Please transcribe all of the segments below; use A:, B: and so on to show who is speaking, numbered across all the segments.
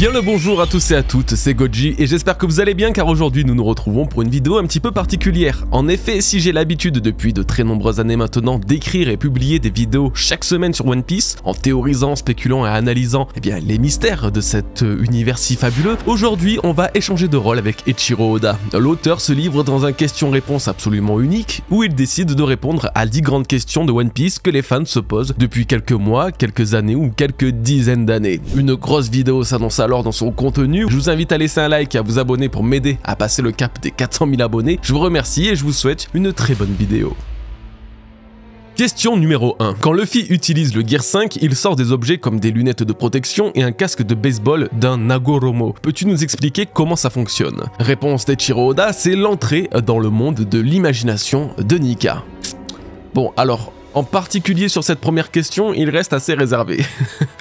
A: Bien le bonjour à tous et à toutes, c'est Goji et j'espère que vous allez bien car aujourd'hui nous nous retrouvons pour une vidéo un petit peu particulière. En effet, si j'ai l'habitude depuis de très nombreuses années maintenant d'écrire et publier des vidéos chaque semaine sur One Piece, en théorisant, spéculant et analysant les mystères de cet univers si fabuleux, aujourd'hui on va échanger de rôle avec Eiichiro Oda. L'auteur se livre dans un question-réponse absolument unique où il décide de répondre à 10 grandes questions de One Piece que les fans se posent depuis quelques mois, quelques années ou quelques dizaines d'années. Une grosse vidéo s'annonce alors dans son contenu. Je vous invite à laisser un like et à vous abonner pour m'aider à passer le cap des 400 000 abonnés. Je vous remercie et je vous souhaite une très bonne vidéo. Question numéro 1. Quand Luffy utilise le Gear 5, il sort des objets comme des lunettes de protection et un casque de baseball d'un Nagoromo. Peux-tu nous expliquer comment ça fonctionne? Réponse d'Eiichiro Oda, c'est l'entrée dans le monde de l'imagination de Nika. Bon, alors... en particulier sur cette première question, il reste assez réservé.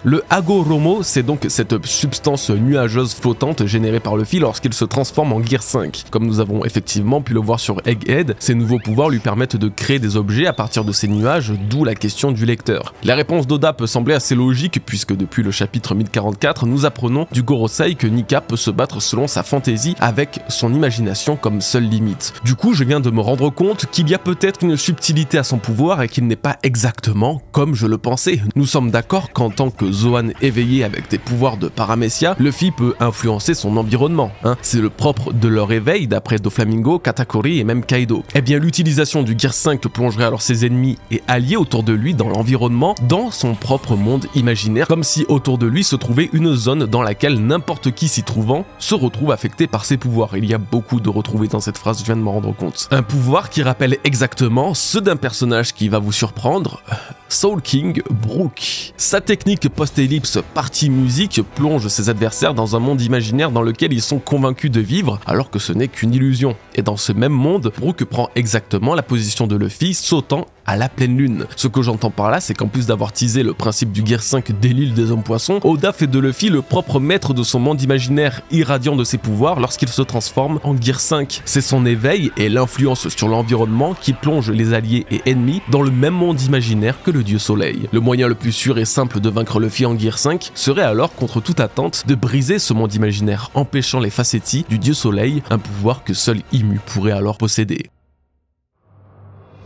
A: Le Hagoromo, c'est donc cette substance nuageuse flottante générée par Luffy lorsqu'il se transforme en Gear 5. Comme nous avons effectivement pu le voir sur Egghead, ces nouveaux pouvoirs lui permettent de créer des objets à partir de ces nuages, d'où la question du lecteur. La réponse d'Oda peut sembler assez logique puisque depuis le chapitre 1044, nous apprenons du Gorosei que Nika peut se battre selon sa fantaisie avec son imagination comme seule limite. Du coup, je viens de me rendre compte qu'il y a peut-être une subtilité à son pouvoir et qu'il n'est pas exactement comme je le pensais. Nous sommes d'accord qu'en tant que Zoan éveillé avec des pouvoirs de Paramecia, Luffy peut influencer son environnement. C'est le propre de leur éveil d'après Doflamingo, Katakuri et même Kaido. Eh bien l'utilisation du Gear 5 plongerait alors ses ennemis et alliés autour de lui dans l'environnement, dans son propre monde imaginaire, comme si autour de lui se trouvait une zone dans laquelle n'importe qui s'y trouvant se retrouve affecté par ses pouvoirs. Il y a beaucoup de retrouvés dans cette phrase, je viens de m'en rendre compte. Un pouvoir qui rappelle exactement ceux d'un personnage qui va vous surprendre, Soul King Brook. Sa technique post-ellipse partie musique plonge ses adversaires dans un monde imaginaire dans lequel ils sont convaincus de vivre alors que ce n'est qu'une illusion. Et dans ce même monde, Brook prend exactement la position de Luffy, sautant à la pleine lune. Ce que j'entends par là, c'est qu'en plus d'avoir teasé le principe du Gear 5 dès l'île des hommes poissons, Oda fait de Luffy le propre maître de son monde imaginaire irradiant de ses pouvoirs lorsqu'il se transforme en Gear 5. C'est son éveil et l'influence sur l'environnement qui plonge les alliés et ennemis dans le même monde imaginaire que le dieu soleil. Le moyen le plus sûr et simple de vaincre Luffy en Gear 5 serait alors, contre toute attente, de briser ce monde imaginaire, empêchant les facéties du dieu soleil, un pouvoir que seul Imu pourrait alors posséder.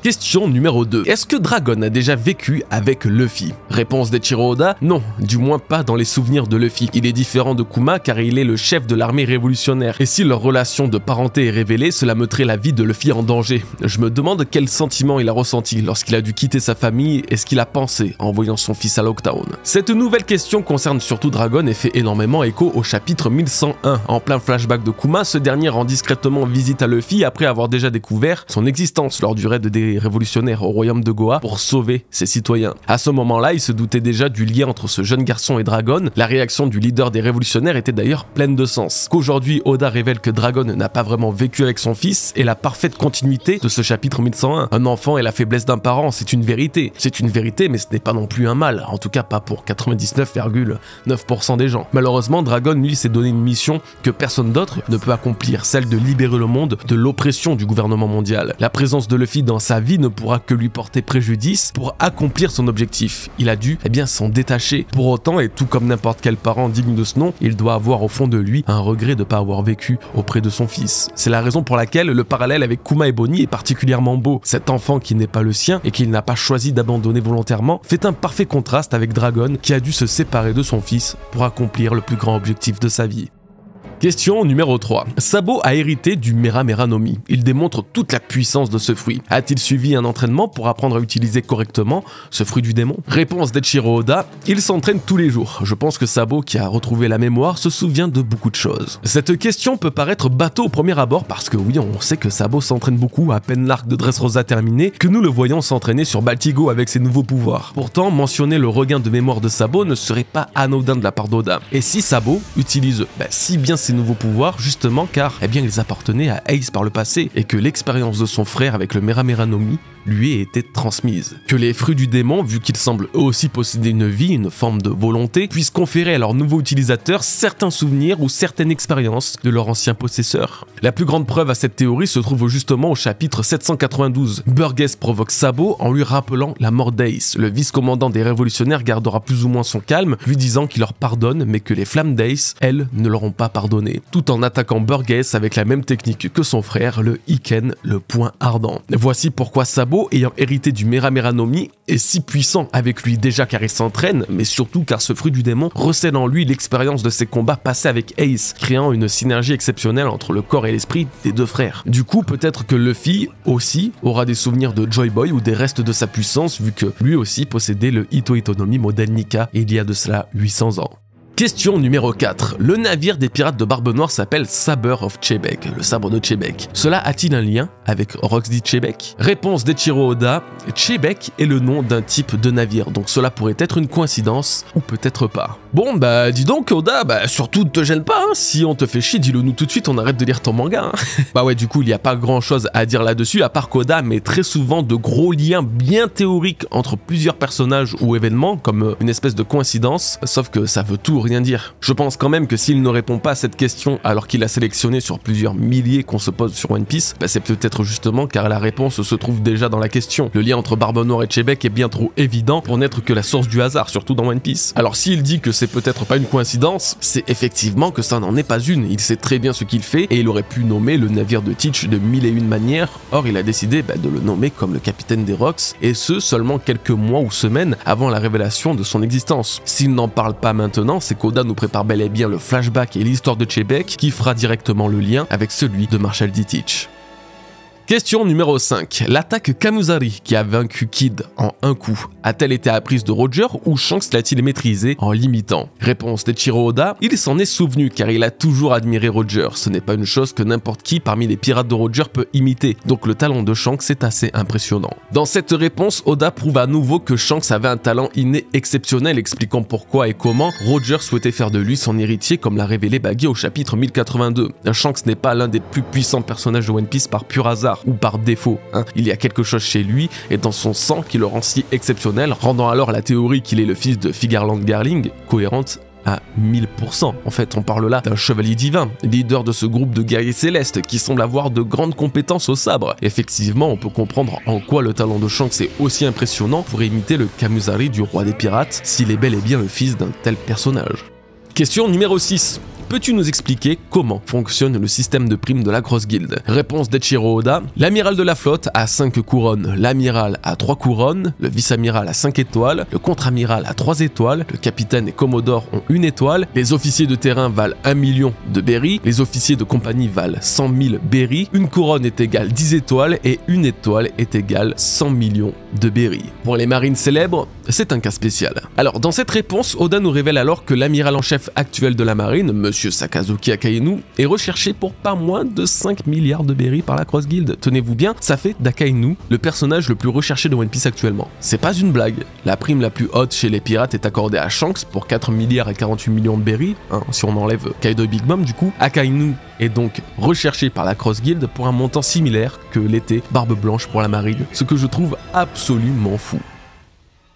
A: Question numéro 2. Est-ce que Dragon a déjà vécu avec Luffy? Réponse d'Eiichiro Oda, non, du moins pas dans les souvenirs de Luffy. Il est différent de Kuma car il est le chef de l'armée révolutionnaire. Et si leur relation de parenté est révélée, cela mettrait la vie de Luffy en danger. Je me demande quel sentiment il a ressenti lorsqu'il a dû quitter sa famille et ce qu'il a pensé en voyant son fils à Lockdown. Cette nouvelle question concerne surtout Dragon et fait énormément écho au chapitre 1101. En plein flashback de Kuma, ce dernier rend discrètement visite à Luffy après avoir déjà découvert son existence lors du raid des révolutionnaires au royaume de Goa pour sauver ses citoyens. À ce moment-là, il se doutait déjà du lien entre ce jeune garçon et Dragon. La réaction du leader des révolutionnaires était d'ailleurs pleine de sens. Qu'aujourd'hui, Oda révèle que Dragon n'a pas vraiment vécu avec son fils est la parfaite continuité de ce chapitre 1101. Un enfant et la faiblesse d'un parent, c'est une vérité. C'est une vérité, mais ce n'est pas non plus un mal. En tout cas, pas pour 99,9% des gens. Malheureusement, Dragon, lui, s'est donné une mission que personne d'autre ne peut accomplir, celle de libérer le monde de l'oppression du gouvernement mondial. La présence de Luffy dans sa vie ne pourra que lui porter préjudice pour accomplir son objectif. Il a dû, s'en détacher. Pour autant, et tout comme n'importe quel parent digne de ce nom, il doit avoir au fond de lui un regret de ne pas avoir vécu auprès de son fils. C'est la raison pour laquelle le parallèle avec Kuma et Bonnie est particulièrement beau. Cet enfant qui n'est pas le sien et qu'il n'a pas choisi d'abandonner volontairement fait un parfait contraste avec Dragon qui a dû se séparer de son fils pour accomplir le plus grand objectif de sa vie. Question numéro 3. Sabo a hérité du Mera Mera no Mi. Il démontre toute la puissance de ce fruit. A-t-il suivi un entraînement pour apprendre à utiliser correctement ce fruit du démon? Réponse d'Eiichiro Oda, il s'entraîne tous les jours. Je pense que Sabo, qui a retrouvé la mémoire, se souvient de beaucoup de choses. Cette question peut paraître bateau au premier abord parce que oui, on sait que Sabo s'entraîne beaucoup à peine l'arc de Dressrosa terminé, que nous le voyons s'entraîner sur Baltigo avec ses nouveaux pouvoirs. Pourtant, mentionner le regain de mémoire de Sabo ne serait pas anodin de la part d'Oda. Et si Sabo utilise si bien ses nouveaux pouvoirs, justement car ils appartenaient à Ace par le passé et que l'expérience de son frère avec le Mera Mera no Mi lui ait été transmise. Que les fruits du démon, vu qu'ils semblent eux aussi posséder une vie, une forme de volonté, puissent conférer à leurs nouveaux utilisateurs certains souvenirs ou certaines expériences de leur ancien possesseur. La plus grande preuve à cette théorie se trouve justement au chapitre 792. Burgess provoque Sabo en lui rappelant la mort d'Ace. Le vice-commandant des révolutionnaires gardera plus ou moins son calme, lui disant qu'il leur pardonne mais que les flammes d'Ace, elles, ne leur ont pas pardonné. Tout en attaquant Burgess avec la même technique que son frère, le Iken, le poing ardent. Voici pourquoi Sabo, ayant hérité du Mera Mera no Mi, est si puissant avec lui, déjà car il s'entraîne, mais surtout car ce fruit du démon recèle en lui l'expérience de ses combats passés avec Ace, créant une synergie exceptionnelle entre le corps et l'esprit des deux frères. Du coup, peut-être que Luffy aussi aura des souvenirs de Joy Boy ou des restes de sa puissance, vu que lui aussi possédait le Ito Itonomi modèle Nika il y a de cela 800 ans. Question numéro 4. Le navire des pirates de Barbe Noire s'appelle Saber of Chebek, le sabre de Chebek. Cela a-t-il un lien avec Roxy Chebek? Réponse d'Eiichiro Oda, Chebek est le nom d'un type de navire, donc cela pourrait être une coïncidence ou peut-être pas. Bon bah dis donc Oda, surtout te gêne pas, hein. Si on te fait chier, dis-le nous tout de suite, on arrête de lire ton manga. Hein. Bah ouais, du coup il n'y a pas grand chose à dire là-dessus, à part qu'Oda met très souvent de gros liens bien théoriques entre plusieurs personnages ou événements, comme une espèce de coïncidence, sauf que ça veut tout rien dire. Je pense quand même que s'il ne répond pas à cette question alors qu'il a sélectionné sur plusieurs milliers qu'on se pose sur One Piece, c'est peut-être justement car la réponse se trouve déjà dans la question. Le lien entre Barbe Noire et Chebek est bien trop évident pour n'être que la source du hasard, surtout dans One Piece. Alors s'il dit que c'est peut-être pas une coïncidence, c'est effectivement que ça n'en est pas une. Il sait très bien ce qu'il fait et il aurait pu nommer le navire de Teach de 1001 manières, or il a décidé de le nommer comme le capitaine des Rocks, et ce seulement quelques mois ou semaines avant la révélation de son existence. S'il n'en parle pas maintenant, c'est qu'Oda nous prépare bel et bien le flashback et l'histoire de Chebek qui fera directement le lien avec celui de Marshall D. Teach. Question numéro 5. L'attaque Kamuzari qui a vaincu Kid en un coup a-t-elle été apprise de Roger ou Shanks l'a-t-il maîtrisée en l'imitant? Réponse d'Eiichiro Oda, il s'en est souvenu car il a toujours admiré Roger. Ce n'est pas une chose que n'importe qui parmi les pirates de Roger peut imiter, donc le talent de Shanks est assez impressionnant. Dans cette réponse, Oda prouve à nouveau que Shanks avait un talent inné exceptionnel, expliquant pourquoi et comment Roger souhaitait faire de lui son héritier comme l'a révélé Baggy au chapitre 1082. Shanks n'est pas l'un des plus puissants personnages de One Piece par pur hasard ou par défaut, hein. Il y a quelque chose chez lui et dans son sang qui le rend si exceptionnel, rendant alors la théorie qu'il est le fils de Figarland Garling cohérente à 1000%. En fait, on parle là d'un chevalier divin, leader de ce groupe de guerriers célestes qui semble avoir de grandes compétences au sabre. Effectivement, on peut comprendre en quoi le talent de Shanks est aussi impressionnant pour imiter le Kamuzari du roi des pirates, s'il est bel et bien le fils d'un tel personnage. Question numéro 6. Peux-tu nous expliquer comment fonctionne le système de primes de la Cross Guild? Réponse d'Eiichiro Oda, l'amiral de la flotte a 5 couronnes, l'amiral a 3 couronnes, le vice-amiral a 5 étoiles, le contre-amiral a 3 étoiles, le capitaine et commodore ont 1 étoile, les officiers de terrain valent 1 million de berry, les officiers de compagnie valent 100 000 berry, une couronne est égale 10 étoiles et une étoile est égale 100 millions de berry. Pour les marines célèbres, c'est un cas spécial. Alors dans cette réponse, Oda nous révèle alors que l'amiral en chef actuel de la marine, Monsieur Sakazuki Akainu, est recherché pour pas moins de 5 milliards de berry par la Cross Guild. Tenez-vous bien, ça fait d'Akainu le personnage le plus recherché de One Piece actuellement. C'est pas une blague. La prime la plus haute chez les pirates est accordée à Shanks pour 4 milliards et 48 millions de berry, hein, si on enlève Kaido et Big Mom du coup. Akainu est donc recherché par la Cross Guild pour un montant similaire que l'était Barbe Blanche pour la marine, ce que je trouve absolument fou.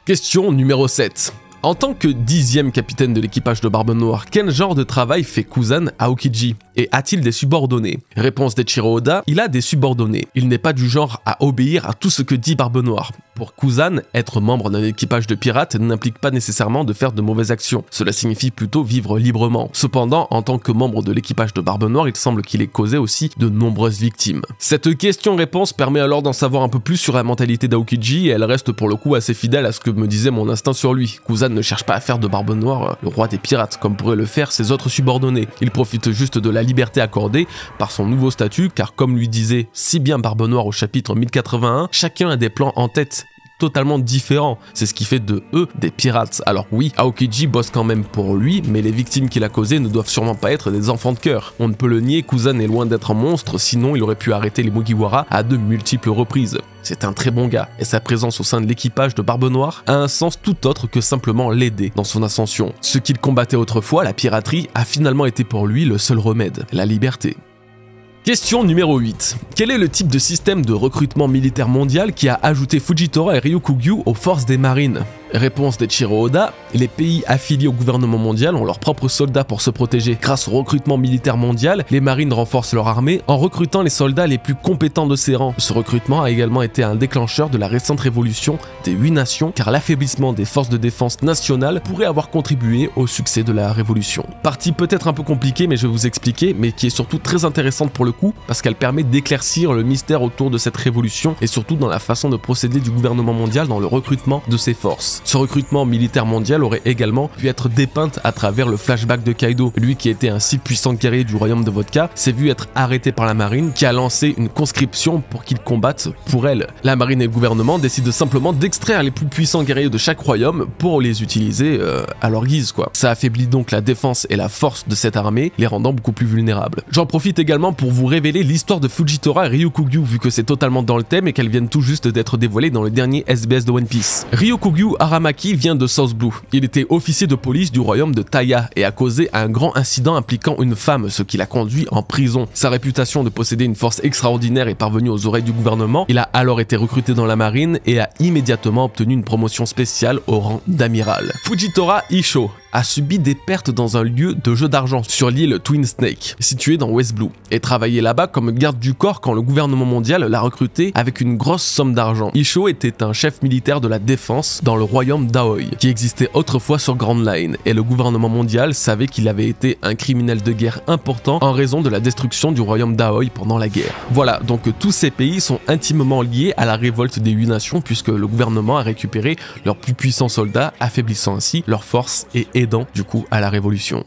A: Question numéro 7. En tant que 10e capitaine de l'équipage de Barbe Noire, quel genre de travail fait Kuzan à Aokiji? Et a-t-il des subordonnés? Réponse d'Eiichiro Oda, il a des subordonnés. Il n'est pas du genre à obéir à tout ce que dit Barbe Noire. Pour Kuzan, être membre d'un équipage de pirates n'implique pas nécessairement de faire de mauvaises actions. Cela signifie plutôt vivre librement. Cependant, en tant que membre de l'équipage de Barbe Noire, il semble qu'il ait causé aussi de nombreuses victimes. Cette question-réponse permet alors d'en savoir un peu plus sur la mentalité d'Aokiji et elle reste pour le coup assez fidèle à ce que me disait mon instinct sur lui. Kuzan ne cherche pas à faire de Barbe Noire le roi des pirates, comme pourraient le faire ses autres subordonnés. Il profite juste de la liberté accordée par son nouveau statut, car comme lui disait si bien Barbe Noire au chapitre 1081, chacun a des plans en tête totalement différents. C'est ce qui fait de eux des pirates. Alors oui, Aokiji bosse quand même pour lui, mais les victimes qu'il a causées ne doivent sûrement pas être des enfants de cœur. On ne peut le nier, Kuzan est loin d'être un monstre, sinon il aurait pu arrêter les Mugiwara à de multiples reprises. C'est un très bon gars, et sa présence au sein de l'équipage de Barbe Noire a un sens tout autre que simplement l'aider dans son ascension. Ce qu'il combattait autrefois, la piraterie, a finalement été pour lui le seul remède, la liberté. Question numéro 8. Quel est le type de système de recrutement militaire mondial qui a ajouté Fujitora et Ryukugyu aux forces des marines? Réponse d'Eiichiro Oda, les pays affiliés au gouvernement mondial ont leurs propres soldats pour se protéger. Grâce au recrutement militaire mondial, les marines renforcent leur armée en recrutant les soldats les plus compétents de ses rangs. Ce recrutement a également été un déclencheur de la récente révolution des 8 nations, car l'affaiblissement des forces de défense nationales pourrait avoir contribué au succès de la révolution. Partie peut-être un peu compliquée, mais je vais vous expliquer, mais qui est surtout très intéressante pour le coup, parce qu'elle permet d'éclaircir le mystère autour de cette révolution et surtout dans la façon de procéder du gouvernement mondial dans le recrutement de ses forces. Ce recrutement militaire mondial aurait également pu être dépeinte à travers le flashback de Kaido. Lui qui était un si puissant guerrier du royaume de Vodka s'est vu être arrêté par la marine qui a lancé une conscription pour qu'il combatte pour elle. La marine et le gouvernement décident simplement d'extraire les plus puissants guerriers de chaque royaume pour les utiliser à leur guise quoi. Ça affaiblit donc la défense et la force de cette armée, les rendant beaucoup plus vulnérables. J'en profite également pour vous révéler l'histoire de Fujitora et Ryukugyu vu que c'est totalement dans le thème et qu'elles viennent tout juste d'être dévoilées dans le dernier SBS de One Piece. Ryukugyu Aramaki vient de South Blue. Il était officier de police du royaume de Taya et a causé un grand incident impliquant une femme, ce qui l'a conduit en prison. Sa réputation de posséder une force extraordinaire est parvenue aux oreilles du gouvernement. Il a alors été recruté dans la marine et a immédiatement obtenu une promotion spéciale au rang d'amiral. Fujitora Isho a subi des pertes dans un lieu de jeu d'argent sur l'île Twin Snake, située dans West Blue, et travaillait là-bas comme garde du corps quand le gouvernement mondial l'a recruté avec une grosse somme d'argent. Isho était un chef militaire de la défense dans le royaume d'Aoi, qui existait autrefois sur Grand Line, et le gouvernement mondial savait qu'il avait été un criminel de guerre important en raison de la destruction du royaume d'Aoi pendant la guerre. Voilà, donc tous ces pays sont intimement liés à la révolte des 8 nations puisque le gouvernement a récupéré leurs plus puissants soldats, affaiblissant ainsi leur force et aidant du coup à la révolution.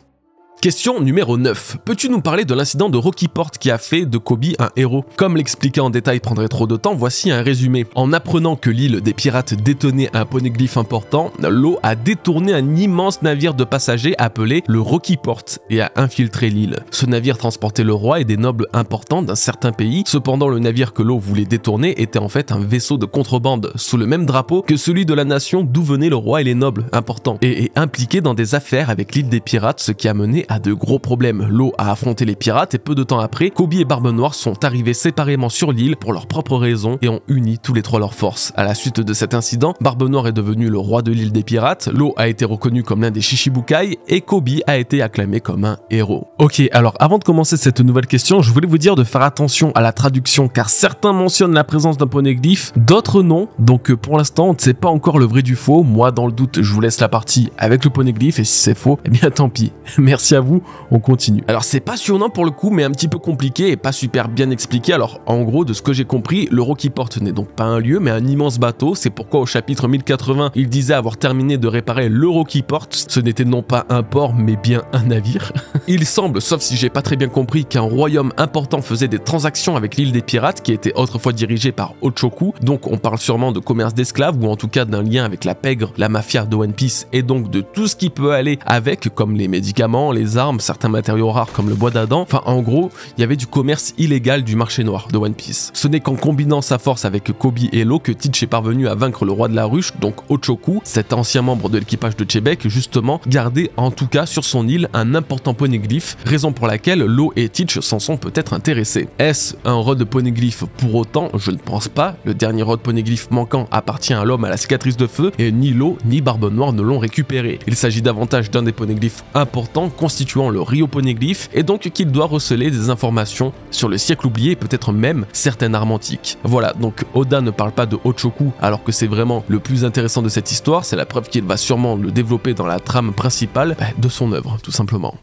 A: Question numéro 9. Peux-tu nous parler de l'incident de Rocky Port qui a fait de Kobe un héros? Comme l'expliquer en détail prendrait trop de temps, voici un résumé. En apprenant que l'île des pirates détenait un poneglyphe important, l'eau a détourné un immense navire de passagers appelé le Rocky Port et a infiltré l'île. Ce navire transportait le roi et des nobles importants d'un certain pays. Cependant, le navire que l'eau voulait détourner était en fait un vaisseau de contrebande sous le même drapeau que celui de la nation d'où venaient le roi et les nobles importants et est impliqué dans des affaires avec l'île des pirates, ce qui a mené à de gros problèmes. L'eau a affronté les pirates et peu de temps après, Kobe et Barbe Noire sont arrivés séparément sur l'île pour leurs propres raisons et ont uni tous les trois leurs forces. À la suite de cet incident, Barbe Noire est devenu le roi de l'île des pirates, l'eau a été reconnu comme l'un des Shichibukai et Kobe a été acclamé comme un héros. Ok, alors avant de commencer cette nouvelle question, je voulais vous dire de faire attention à la traduction car certains mentionnent la présence d'un poneglyphe, d'autres non, donc pour l'instant on ne sait pas encore le vrai du faux. Moi dans le doute je vous laisse la partie avec le poneglyphe et si c'est faux, eh bien tant pis. Merci à vous, on continue. Alors c'est passionnant pour le coup mais un petit peu compliqué et pas super bien expliqué. Alors en gros de ce que j'ai compris, le Rocky Port n'est donc pas un lieu mais un immense bateau. C'est pourquoi au chapitre 1080 il disait avoir terminé de réparer le Rocky Port. Ce n'était non pas un port mais bien un navire. Il semble, sauf si j'ai pas très bien compris, qu'un royaume important faisait des transactions avec l'île des pirates qui était autrefois dirigée par Ochoku. Donc on parle sûrement de commerce d'esclaves ou en tout cas d'un lien avec la pègre, la mafia de One Piece et donc de tout ce qui peut aller avec comme les médicaments, les armes, certains matériaux rares comme le bois d'Adam. Enfin en gros, il y avait du commerce illégal du marché noir de One Piece. Ce n'est qu'en combinant sa force avec Kobe et Law que Teach est parvenu à vaincre le roi de la ruche, donc Ochoku, cet ancien membre de l'équipage de Chebek, justement gardé en tout cas sur son île un important poneglyphe, raison pour laquelle Law et Teach s'en sont peut-être intéressés. Est-ce un rod poneglyphe pour autant? Je ne pense pas. Le dernier rod poneglyphe manquant appartient à l'homme à la cicatrice de feu et ni Law ni Barbe Noire ne l'ont récupéré. Il s'agit davantage d'un des poneglyphes importants constituant le Rio Poneglyph et donc qu'il doit receler des informations sur le siècle oublié et peut-être même certaines armes antiques. Voilà, donc Oda ne parle pas de Ochoku alors que c'est vraiment le plus intéressant de cette histoire, c'est la preuve qu'il va sûrement le développer dans la trame principale de son œuvre, tout simplement.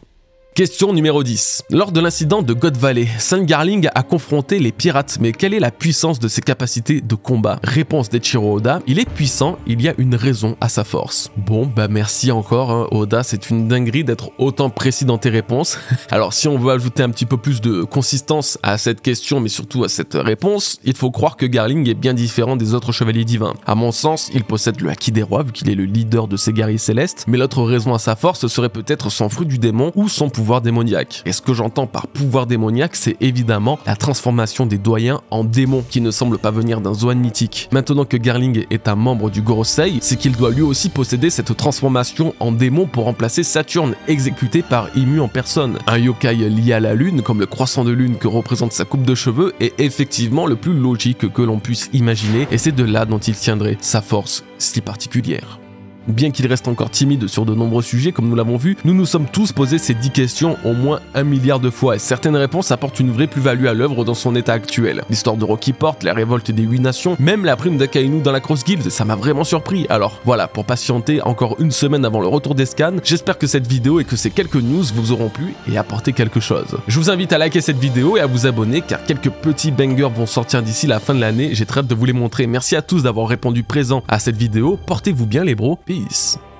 A: Question numéro 10. Lors de l'incident de God Valley, Sun Garling a confronté les pirates, mais quelle est la puissance de ses capacités de combat? Réponse d'Eiichiro Oda, il est puissant, il y a une raison à sa force. Bon, bah merci encore, hein, Oda, c'est une dinguerie d'être autant précis dans tes réponses. Alors si on veut ajouter un petit peu plus de consistance à cette question, mais surtout à cette réponse, il faut croire que Garling est bien différent des autres chevaliers divins. À mon sens, il possède le Haki des rois, vu qu'il est le leader de ces guerriers célestes, mais l'autre raison à sa force serait peut-être son fruit du démon ou son pouvoir pouvoir démoniaque. Et ce que j'entends par pouvoir démoniaque, c'est évidemment la transformation des doyens en démons, qui ne semble pas venir d'un Zoan mythique. Maintenant que Garling est un membre du Gorosei, c'est qu'il doit lui aussi posséder cette transformation en démon pour remplacer Saturne, exécuté par Imu en personne. Un yokai lié à la lune, comme le croissant de lune que représente sa coupe de cheveux, est effectivement le plus logique que l'on puisse imaginer, et c'est de là dont il tiendrait sa force si particulière. Bien qu'il reste encore timide sur de nombreux sujets, comme nous l'avons vu, nous nous sommes tous posé ces 10 questions au moins 1 milliard de fois, et certaines réponses apportent une vraie plus-value à l'œuvre dans son état actuel. L'histoire de Rocky Port, la révolte des 8 nations, même la prime d'Akainu dans la Cross Guild, ça m'a vraiment surpris. Alors voilà, pour patienter encore une semaine avant le retour des scans, j'espère que cette vidéo et que ces quelques news vous auront plu et apporté quelque chose. Je vous invite à liker cette vidéo et à vous abonner, car quelques petits bangers vont sortir d'ici la fin de l'année, j'ai très hâte de vous les montrer. Merci à tous d'avoir répondu présent à cette vidéo, portez-vous bien les bros. Peace.